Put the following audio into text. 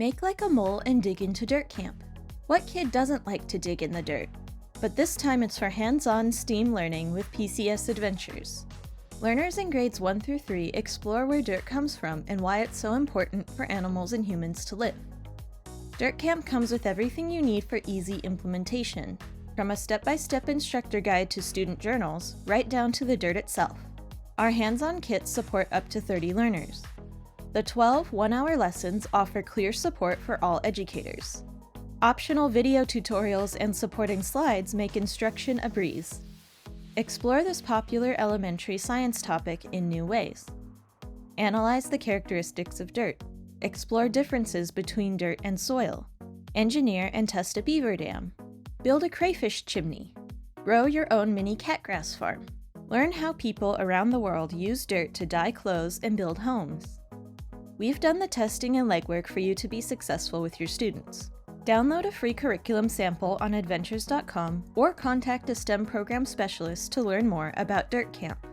Make like a mole and dig into dirt camp. What kid doesn't like to dig in the dirt? But this time it's for hands-on STEAM learning with PCS Edventures. Learners in grades 1 through 3 explore where dirt comes from and why it's so important for animals and humans to live. Dirt Camp comes with everything you need for easy implementation, from a step-by-step instructor guide to student journals, right down to the dirt itself. Our hands-on kits support up to 30 learners. The 12 one-hour lessons offer clear support for all educators. Optional video tutorials and supporting slides make instruction a breeze. Explore this popular elementary science topic in new ways. Analyze the characteristics of dirt. Explore differences between dirt and soil. Engineer and test a beaver dam. Build a crayfish chimney. Grow your own mini catgrass farm. Learn how people around the world use dirt to dye clothes and build homes. We've done the testing and legwork for you to be successful with your students. Download a free curriculum sample on adventures.com or contact a STEM program specialist to learn more about Dirt Camp.